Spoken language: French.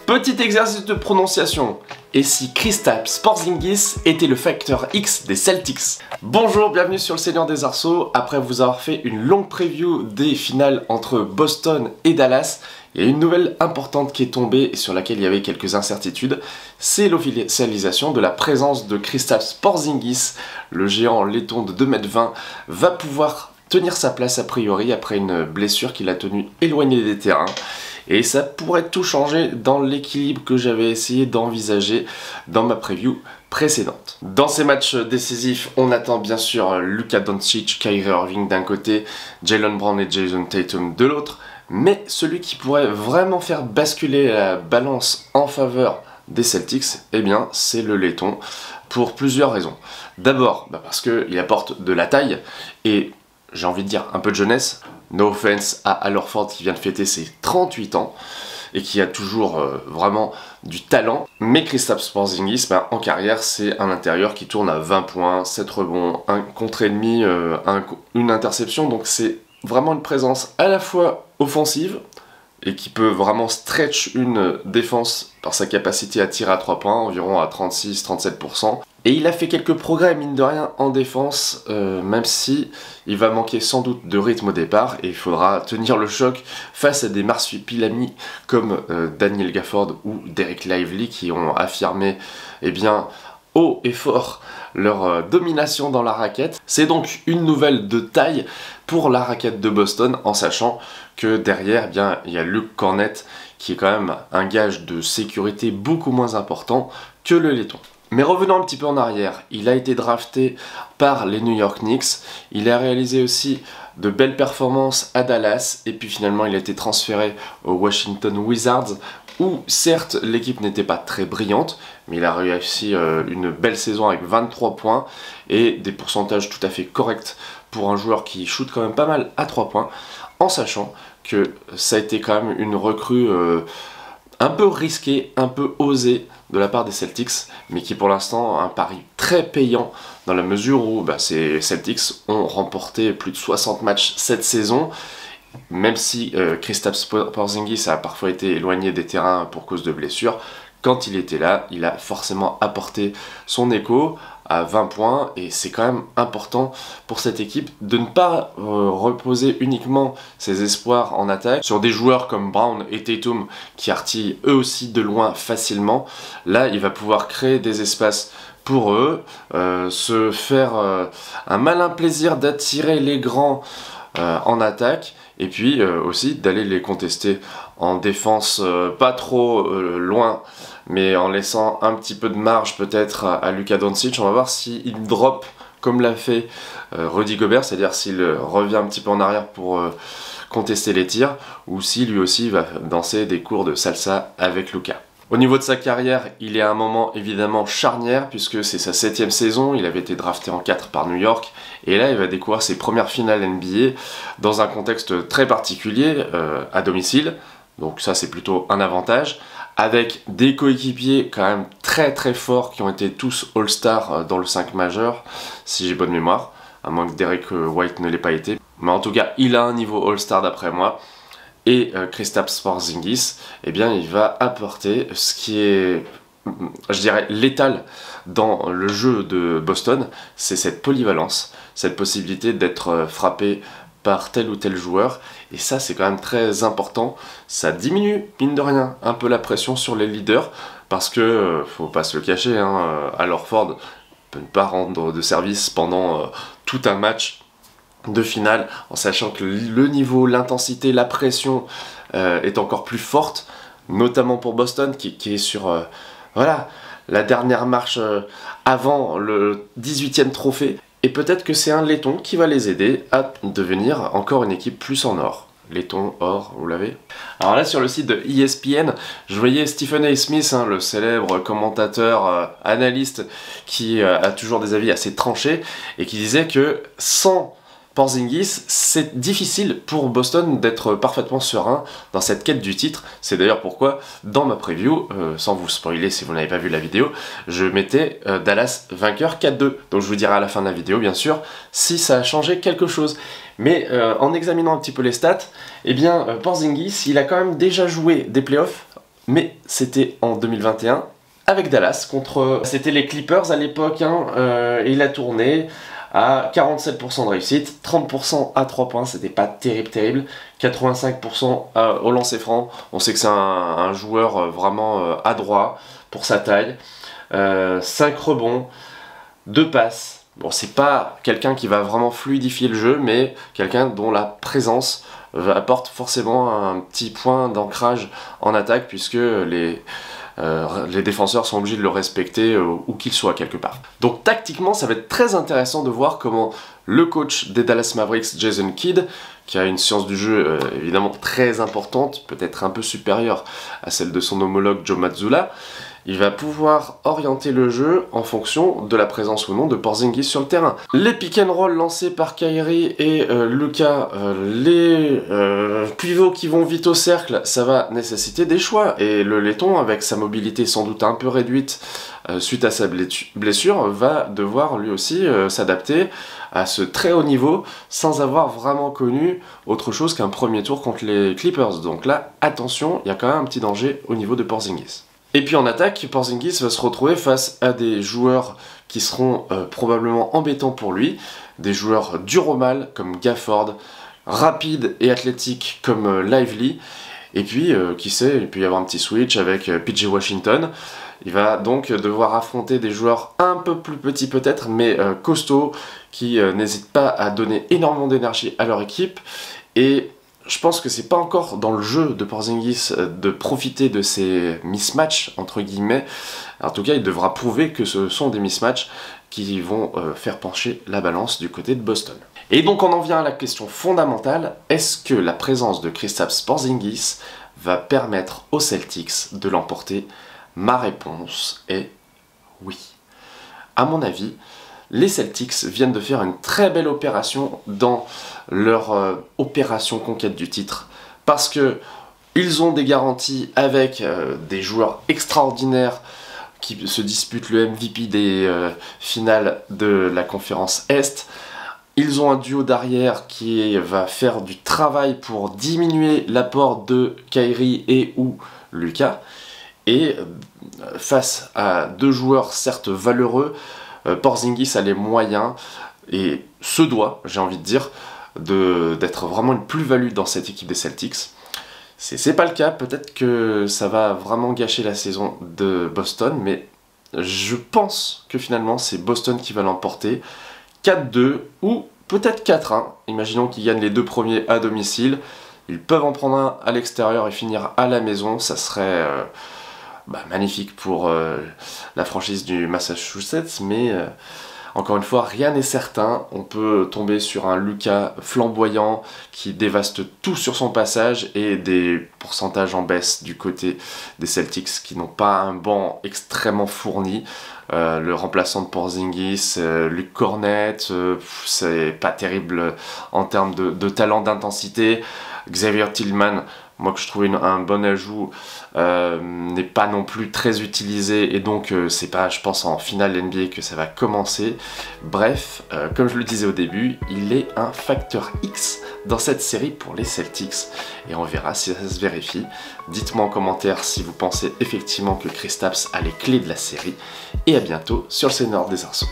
Petit exercice de prononciation. Et si Kristaps Porzingis était le facteur X des Celtics? Bonjour, bienvenue sur le Seigneur des Arceaux. Après vous avoir fait une longue preview des finales entre Boston et Dallas, il y a une nouvelle importante qui est tombée et sur laquelle il y avait quelques incertitudes. C'est l'officialisation de la présence de Kristaps Porzingis. Le géant laiton de 2,20 m va pouvoir tenir sa place a priori après une blessure qui l'a tenu éloigné des terrains. Et ça pourrait tout changer dans l'équilibre que j'avais essayé d'envisager dans ma preview précédente. Dans ces matchs décisifs, on attend bien sûr Luka Doncic, Kyrie Irving d'un côté, Jaylen Brown et Jason Tatum de l'autre, mais celui qui pourrait vraiment faire basculer la balance en faveur des Celtics, eh bien c'est le laiton, pour plusieurs raisons. D'abord, parce qu'il apporte de la taille et j'ai envie de dire un peu de jeunesse. No offense à Al Horford qui vient de fêter ses 38 ans et qui a toujours vraiment du talent. Mais Kristaps Porzingis, en carrière, c'est un intérieur qui tourne à 20 points, 7 rebonds, un contre et demi, une interception. Donc c'est vraiment une présence à la fois offensive et qui peut vraiment stretch une défense par sa capacité à tirer à 3 points, environ à 36-37%. Et il a fait quelques progrès, mine de rien, en défense, même si il va manquer sans doute de rythme au départ, et il faudra tenir le choc face à des marsupilamis comme Daniel Gafford ou Derek Lively, qui ont affirmé, haut et fort leur domination dans la raquette. C'est donc une nouvelle de taille pour la raquette de Boston, en sachant que derrière, il y a Luke Kornet, qui est quand même un gage de sécurité beaucoup moins important que le laiton. Mais revenons un petit peu en arrière, il a été drafté par les New York Knicks, il a réalisé aussi de belles performances à Dallas, et puis finalement il a été transféré aux Washington Wizards, où certes l'équipe n'était pas très brillante, mais il a réussi une belle saison avec 23 points, et des pourcentages tout à fait corrects pour un joueur qui shoot quand même pas mal à 3 points, en sachant que ça a été quand même une recrue un peu risquée, un peu osée, de la part des Celtics, mais qui pour l'instant un pari très payant dans la mesure où ces Celtics ont remporté plus de 60 matchs cette saison, même si Kristaps Porzingis a parfois été éloigné des terrains pour cause de blessures. Quand il était là, il a forcément apporté son écho à 20 points et c'est quand même important pour cette équipe de ne pas reposer uniquement ses espoirs en attaque sur des joueurs comme Brown et Tatum qui artillent eux aussi de loin facilement. Là, il va pouvoir créer des espaces pour eux, se faire un malin plaisir d'attirer les grands en attaque et puis aussi d'aller les contester en défense pas trop loin, mais en laissant un petit peu de marge peut-être à Luka Doncic. On va voir s'il drop comme l'a fait Rudy Gobert, c'est-à-dire s'il revient un petit peu en arrière pour contester les tirs, ou si lui aussi va danser des cours de salsa avec Luka. Au niveau de sa carrière, il est à un moment évidemment charnière puisque c'est sa 7e saison, il avait été drafté en 4 par New York et là il va découvrir ses premières finales NBA dans un contexte très particulier, à domicile, donc ça c'est plutôt un avantage, avec des coéquipiers quand même très très forts qui ont été tous All-Star dans le 5 majeur, si j'ai bonne mémoire, à moins que Derek White ne l'ait pas été, mais en tout cas il a un niveau All-Star d'après moi. Et Kristaps Porzingis, il va apporter ce qui est, je dirais, létal dans le jeu de Boston, c'est cette polyvalence, cette possibilité d'être frappé par tel ou tel joueur, et ça c'est quand même très important, ça diminue, mine de rien, un peu la pression sur les leaders, parce que, faut pas se le cacher, Al Horford peut ne pas rendre de service pendant tout un match de finale, en sachant que le niveau, l'intensité, la pression est encore plus forte, notamment pour Boston qui est sur la dernière marche avant le 18e trophée, et peut-être que c'est un laiton qui va les aider à devenir encore une équipe plus en or. Laiton, or, vous l'avez? Alors là sur le site de ESPN, je voyais Stephen A. Smith, le célèbre commentateur, analyste qui a toujours des avis assez tranchés, et qui disait que sans Porzingis, c'est difficile pour Boston d'être parfaitement serein dans cette quête du titre. C'est d'ailleurs pourquoi, dans ma preview, sans vous spoiler si vous n'avez pas vu la vidéo, je mettais Dallas vainqueur 4-2. Donc je vous dirai à la fin de la vidéo, bien sûr, si ça a changé quelque chose. Mais en examinant un petit peu les stats, Porzingis, il a quand même déjà joué des playoffs mais c'était en 2021 avec Dallas contre... C'était les Clippers à l'époque, hein, et il a tourné à 47% de réussite, 30% à 3 points, c'était pas terrible, 85% au lancer franc. On sait que c'est un joueur vraiment adroit pour sa taille, 5 rebonds, 2 passes. Bon, c'est pas quelqu'un qui va vraiment fluidifier le jeu, mais quelqu'un dont la présence apporte forcément un petit point d'ancrage en attaque, puisque les défenseurs sont obligés de le respecter où qu'il soit quelque part. Donc tactiquement, ça va être très intéressant de voir comment le coach des Dallas Mavericks, Jason Kidd, qui a une science du jeu évidemment très importante, peut-être un peu supérieure à celle de son homologue Joe Mazzulla, il va pouvoir orienter le jeu en fonction de la présence ou non de Porzingis sur le terrain. Les pick and roll lancés par Kyrie et Luka, les pivots qui vont vite au cercle, ça va nécessiter des choix. Et le laiton, avec sa mobilité sans doute un peu réduite suite à sa blessure, va devoir lui aussi s'adapter à ce très haut niveau sans avoir vraiment connu autre chose qu'un premier tour contre les Clippers. Donc là, attention, il y a quand même un petit danger au niveau de Porzingis. Et puis en attaque, Porzingis va se retrouver face à des joueurs qui seront probablement embêtants pour lui, des joueurs durs au mal comme Gafford, rapides et athlétiques comme Lively, et puis qui sait, il peut y avoir un petit switch avec PJ Washington. Il va donc devoir affronter des joueurs un peu plus petits peut-être, mais costauds, qui n'hésitent pas à donner énormément d'énergie à leur équipe. Et je pense que c'est pas encore dans le jeu de Porzingis de profiter de ces mismatchs, entre guillemets. En tout cas, il devra prouver que ce sont des mismatchs qui vont faire pencher la balance du côté de Boston. Et donc on en vient à la question fondamentale, est-ce que la présence de Kristaps Porzingis va permettre aux Celtics de l'emporter? Ma réponse est oui. À mon avis, les Celtics viennent de faire une très belle opération dans leur opération conquête du titre, parce que ils ont des garanties avec des joueurs extraordinaires qui se disputent le MVP des finales de la conférence Est. Ils ont un duo d'arrière qui va faire du travail pour diminuer l'apport de Kyrie et ou Luka. Et face à deux joueurs certes valeureux, Porzingis a les moyens et se doit, j'ai envie de dire, d'être vraiment une plus-value dans cette équipe des Celtics. C'est pas le cas, peut-être que ça va vraiment gâcher la saison de Boston, mais je pense que finalement c'est Boston qui va l'emporter 4-2 ou peut-être 4-1. Imaginons qu'ils gagnent les deux premiers à domicile, ils peuvent en prendre un à l'extérieur et finir à la maison, ça serait magnifique pour la franchise du Massachusetts, mais encore une fois, rien n'est certain. On peut tomber sur un Luka flamboyant qui dévaste tout sur son passage et des pourcentages en baisse du côté des Celtics qui n'ont pas un banc extrêmement fourni. Le remplaçant de Porzingis, Luke Cornett, c'est pas terrible en termes de talent, d'intensité. Xavier Tillman, moi que je trouvais un bon ajout, n'est pas non plus très utilisé et donc c'est pas, je pense, en finale NBA que ça va commencer. Bref, comme je le disais au début, il est un facteur X dans cette série pour les Celtics et on verra si ça se vérifie. Dites-moi en commentaire si vous pensez effectivement que Kristaps a les clés de la série et à bientôt sur le Seigneur des Arceaux.